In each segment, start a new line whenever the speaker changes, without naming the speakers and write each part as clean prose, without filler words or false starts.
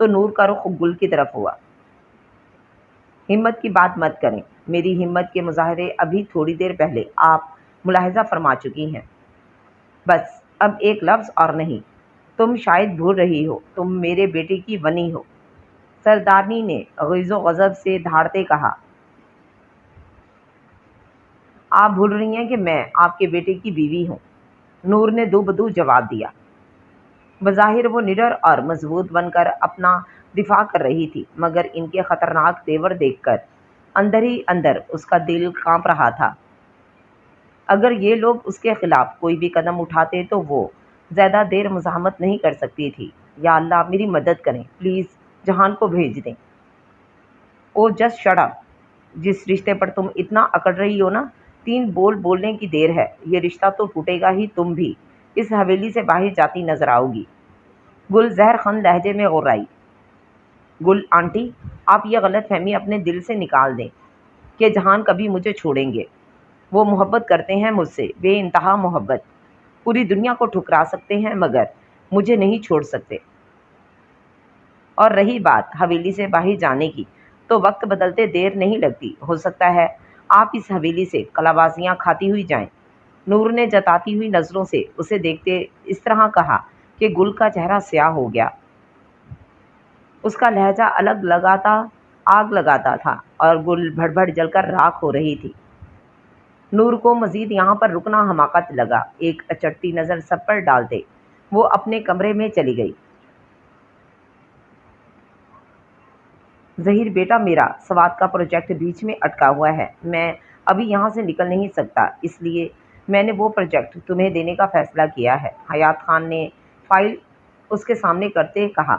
تو نور کا رخ گل کی طرف ہوا۔ ہمت کی بات مت کریں، میری ہمت کے مظاہرے ابھی تھوڑی دیر پہلے آپ ملاحظہ فرما چکی ہیں۔ بس اب ایک لفظ اور نہیں۔ تم شاید بھول رہی ہو، تم میرے بیٹے کی ونی ہو۔ سردارنی نے غیظ و غضب سے دھاڑتے کہا۔ آپ بھول رہی ہیں کہ میں آپ کے بیٹے کی بیوی ہوں، نور نے دو بدو جواب دیا۔ بظاہر وہ نڈر اور مضبوط بن کر اپنا دفاع کر رہی تھی، مگر ان کے خطرناک تیور دیکھ کر اندر ہی اندر اس کا دل کانپ رہا تھا۔ اگر یہ لوگ اس کے خلاف کوئی بھی قدم اٹھاتے تو وہ زیادہ دیر مزاحمت نہیں کر سکتی تھی۔ یا اللہ میری مدد کریں، پلیز جہان کو بھیج دیں۔ او جسٹ شٹ اپ، جس رشتے پر تم اتنا اکڑ رہی ہو نا، 3 بول بولنے کی دیر ہے، یہ رشتہ تو ٹوٹے گا ہی، تم بھی اس حویلی سے باہر جاتی نظر آؤ گی۔ گل زہر خند لہجے میں غرائی۔ گل آنٹی، آپ یہ غلط فہمی اپنے دل سے نکال دیں کہ جہان کبھی مجھے چھوڑیں گے۔ وہ محبت کرتے ہیں مجھ سے، بے انتہا محبت، پوری دنیا کو ٹھکرا سکتے ہیں مگر مجھے نہیں چھوڑ سکتے۔ اور رہی بات حویلی سے باہر جانے کی، تو وقت بدلتے دیر نہیں لگتی، ہو سکتا ہے آپ اس حویلی سے کلا بازیاں کھاتی ہوئی جائیں۔ نور نے جتاتی ہوئی نظروں سے اسے دیکھتے اس طرح کہا کہ گل کا چہرہ سیاہ ہو گیا۔ اس کا لہجہ آگ لگاتا تھا اور گل بھڑ بھڑ جل کر راکھ ہو رہی تھی۔ نور کو مزید یہاں پر رکنا حماقت لگا۔ ایک اچٹتی نظر سب پر ڈالتے وہ اپنے کمرے میں چلی گئی۔ ظہیر بیٹا، میرا سوات کا پروجیکٹ بیچ میں اٹکا ہوا ہے، میں ابھی یہاں سے نکل نہیں سکتا، اس لیے میں نے وہ پروجیکٹ تمہیں دینے کا فیصلہ کیا ہے۔ حیات خان نے فائل اس کے سامنے کرتے کہا۔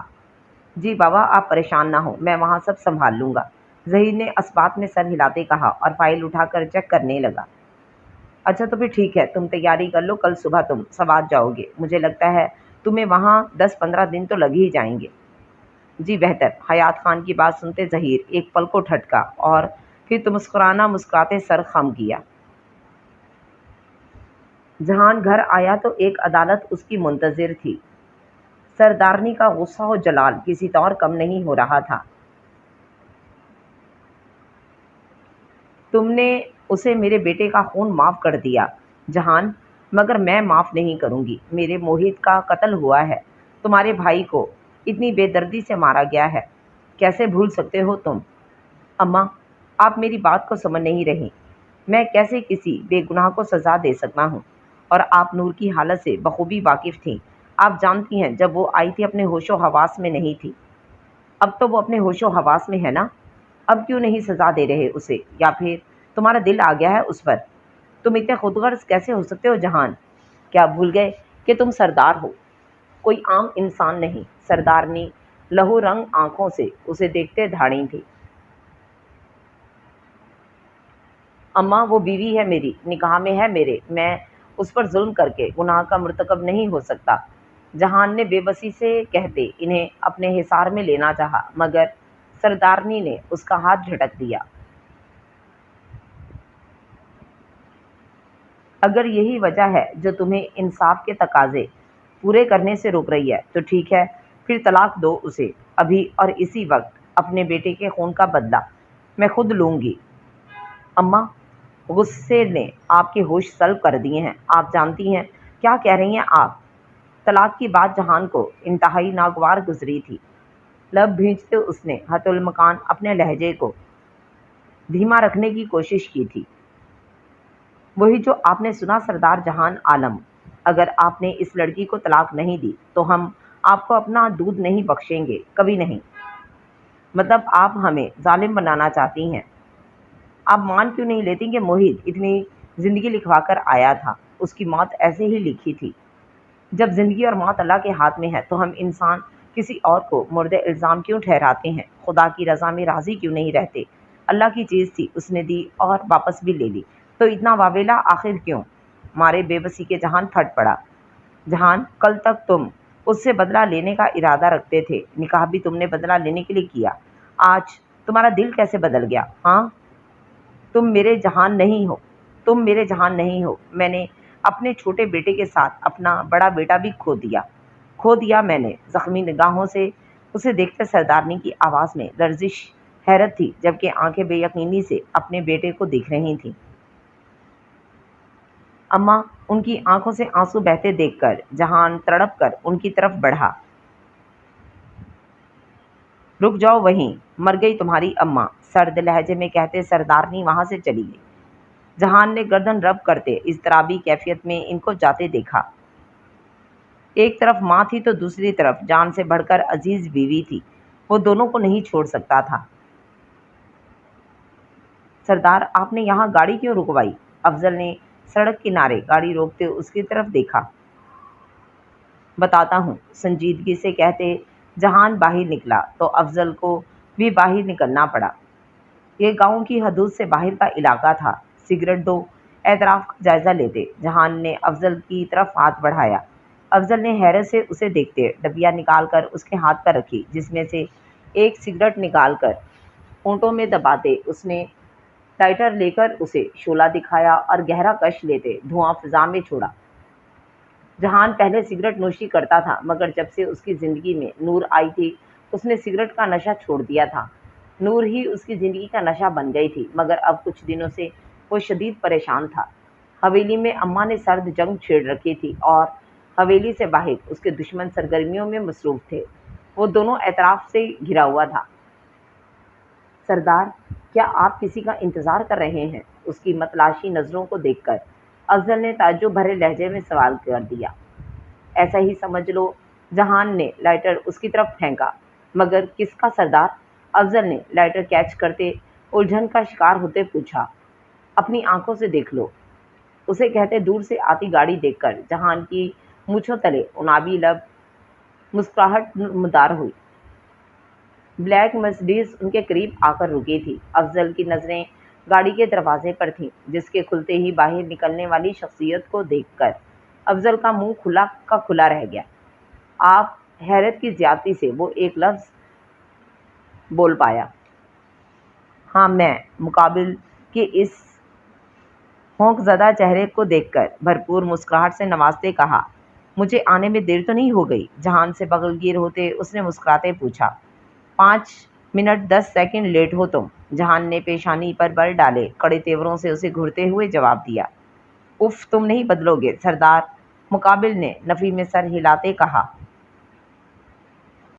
جی بابا، آپ پریشان نہ ہوں، میں وہاں سب سنبھال لوں گا، ظہیر نے اسبات میں سر ہلاتے کہا اور فائل اٹھا کر چیک کرنے لگا۔ اچھا تو پھر ٹھیک ہے، تم تیاری کر لو، کل صبح تم سوات جاؤ گے، مجھے لگتا ہے تمہیں وہاں 10-15 دن تو لگ ہی جائیں گے۔ جی بہتر۔ حیات خان کی بات سنتے ظہیر ایک پل کو ٹھٹکا اور پھر تو مسکراتے سر خم کیا۔ جہان گھر آیا تو ایک عدالت اس کی منتظر تھی۔ سردارنی کا غصہ و جلال کسی طور کم نہیں ہو رہا تھا۔ تم نے اسے میرے بیٹے کا خون معاف کر دیا جہان، مگر میں معاف نہیں کروں گی۔ میرے موہت کا قتل ہوا ہے، تمہارے بھائی کو اتنی بے دردی سے مارا گیا ہے، کیسے بھول سکتے ہو تم؟ اماں، آپ میری بات کو سمجھ نہیں رہی، میں کیسے کسی بے گناہ کو سزا دے سکتا ہوں؟ اور آپ نور کی حالت سے بخوبی واقف تھیں، آپ جانتی ہیں جب وہ آئی تھی اپنے ہوش و حواس میں نہیں تھی، اب تو وہ اپنے ہوش و حواس میں ہے نا، اب کیوں نہیں سزا دے رہے اسے؟ یا پھر تمہارا دل آ گیا ہے اس پر؟ تم اتنے خود غرض کیسے ہو سکتے ہو جہان؟ کیا بھول گئے کہ تم سردار ہو، کوئی عام انسان نہیں؟ سردارنی لہو رنگ آنکھوں سے اسے دیکھتے دھاڑی تھی۔ اماں، وہ بیوی ہے میری، نکاح میں ہے میرے، میں اس پر ظلم کر کے گناہ کا مرتکب نہیں ہو سکتا۔ جہان نے بے بسی سے کہتے انہیں اپنے حصار میں لینا چاہا، مگر سردارنی نے اس کا ہاتھ جھٹک دیا۔ اگر یہی وجہ ہے جو تمہیں انصاف کے تقاضے پورے کرنے سے روک رہی ہے تو ٹھیک ہے، پھر طلاق دو اسے، ابھی اور اسی وقت۔ اپنے بیٹے کے خون کا بدلہ میں خود لوں گی۔ اماں، غصے نے آپ کے ہوش سلب کر دیے ہیں، آپ جانتی ہیں کیا کہہ رہی ہیں آپ؟ طلاق کی بات جہان کو انتہائی ناگوار گزری تھی۔ لب بھینچتے اس نے حتی المکان اپنے لہجے کو دھیما رکھنے کی کوشش کی تھی۔ وہی جو آپ نے سنا سردار جہان عالم، اگر آپ نے اس لڑکی کو طلاق نہیں دی تو ہم آپ کو اپنا دودھ نہیں بخشیں گے، کبھی نہیں۔ مطلب آپ ہمیں ظالم بنانا چاہتی ہیں؟ آپ مان کیوں نہیں لیتی کہ موہت اتنی زندگی لکھوا کر آیا تھا، اس کی موت ایسے ہی لکھی تھی؟ جب زندگی اور موت اللہ کے ہاتھ میں ہے تو ہم انسان کسی اور کو مورد الزام کیوں ٹھہراتے ہیں؟ خدا کی رضا میں راضی کیوں نہیں رہتے؟ اللہ کی چیز تھی، اس نے دی اور واپس بھی لے لی، تو اتنا واویلا آخر کیوں؟ مارے بے بسی کے جہان پھٹ پڑا۔ جہان، کل تک تم اس سے بدلہ لینے کا ارادہ رکھتے تھے، نکاح بھی تم نے بدلہ لینے کے لیے کیا، آج تمہارا دل کیسے بدل گیا؟ ہاں، تم میرے جہان نہیں ہو، تم میرے جہان نہیں ہو۔ میں نے اپنے چھوٹے بیٹے کے ساتھ اپنا بڑا بیٹا بھی کھو دیا میں نے۔ زخمی نگاہوں سے اسے دیکھ کر سردارنی کی آواز میں لرزش حیرت تھی، جبکہ آنکھیں بے یقینی سے اپنے بیٹے کو دیکھ رہی تھیں۔ اماں، ان کی آنکھوں سے آنسو بہتے دیکھ کر جہان تڑپ کر ان کی طرف بڑھا۔ رک جاؤ وہیں، مر گئی تمہاری اماں، سرد لہجے میں کہتے سردارنی وہاں سے چلی گئی۔ جہان نے گردن رب کرتے اضطرابی کیفیت میں ان کو جاتے دیکھا۔ ایک طرف ماں تھی تو دوسری طرف جان سے بڑھ کر عزیز بیوی تھی، وہ دونوں کو نہیں چھوڑ سکتا تھا۔ سردار، آپ نے یہاں گاڑی کیوں رکوائی؟ افضل نے سڑک کنارے گاڑی روکتے اس کی طرف دیکھا۔ بتاتا ہوں، سنجیدگی سے کہتے جہان باہر نکلا تو افضل کو بھی باہر نکلنا پڑا۔ یہ گاؤں کی حدود سے باہر کا علاقہ تھا۔ سگریٹ دو، اعتراف کا جائزہ لیتے جہان نے افضل کی طرف ہاتھ بڑھایا۔ افضل نے حیرت سے اسے دیکھتے ڈبیا نکال کر اس کے ہاتھ پر رکھی، جس میں سے ایک سگریٹ نکال کر ہونٹوں میں دباتے اس نے لائٹر لے کر اسے شعلہ دکھایا اور گہرا کش لیتے دھواں فضا میں چھوڑا۔ جہان پہلے سگریٹ نوشی کرتا تھا، مگر جب سے اس کی زندگی میں نور آئی تھی اس نے سگریٹ کا نشہ چھوڑ دیا تھا۔ نور ہی اس کی زندگی کا نشہ بن گئی تھی، مگر اب کچھ دنوں سے وہ شدید پریشان تھا۔ حویلی میں اماں نے سرد جنگ چھیڑ رکھی تھی اور حویلی سے باہر اس کے دشمن سرگرمیوں میں مصروف تھے۔ وہ دونوں اطراف سے گھرا ہوا تھا۔ سردار، کیا آپ کسی کا انتظار کر رہے ہیں؟ اس کی متلاشی نظروں کو دیکھ کر افضل نے تعجب بھرے لہجے میں سوال کر دیا۔ ایسا ہی سمجھ لو، جہان نے لائٹر اس کی طرف پھینکا۔ مگر کس کا سردار؟ افضل نے لائٹر کیچ کرتے الجھن کا شکار ہوتے پوچھا۔ اپنی آنکھوں سے دیکھ لو، اسے کہتے دور سے آتی گاڑی دیکھ کر جہان کی مونچھوں تلے انابی لب مسکراہٹ نمودار ہوئی۔ بلیک مرسڈیز ان کے قریب آ کر رکی تھی۔ افضل کی نظریں گاڑی کے دروازے پر تھیں، جس کے کھلتے ہی باہر نکلنے والی شخصیت کو دیکھ کر افضل کا منہ کھلا کا کھلا رہ گیا۔ آپ؟ حیرت کی زیادتی سے وہ ایک لفظ بول پایا۔ ہاں میں، مقابل کے اس ہونک زدہ چہرے کو دیکھ کر بھرپور مسکراہٹ سے نوازتے کہا۔ مجھے آنے میں دیر تو نہیں ہو گئی؟ جہان سے بغل گیر ہوتے اس نے مسکراتے پوچھا۔ 5 منٹ 10 سیکنڈ لیٹ ہو تم، جہان نے پیشانی پر بل ڈالے کڑے تیوروں سے اسے گھورتے ہوئے جواب دیا۔ اف، تم نہیں بدلو گے سردار، مقابل نے نفی میں سر ہلاتے کہا۔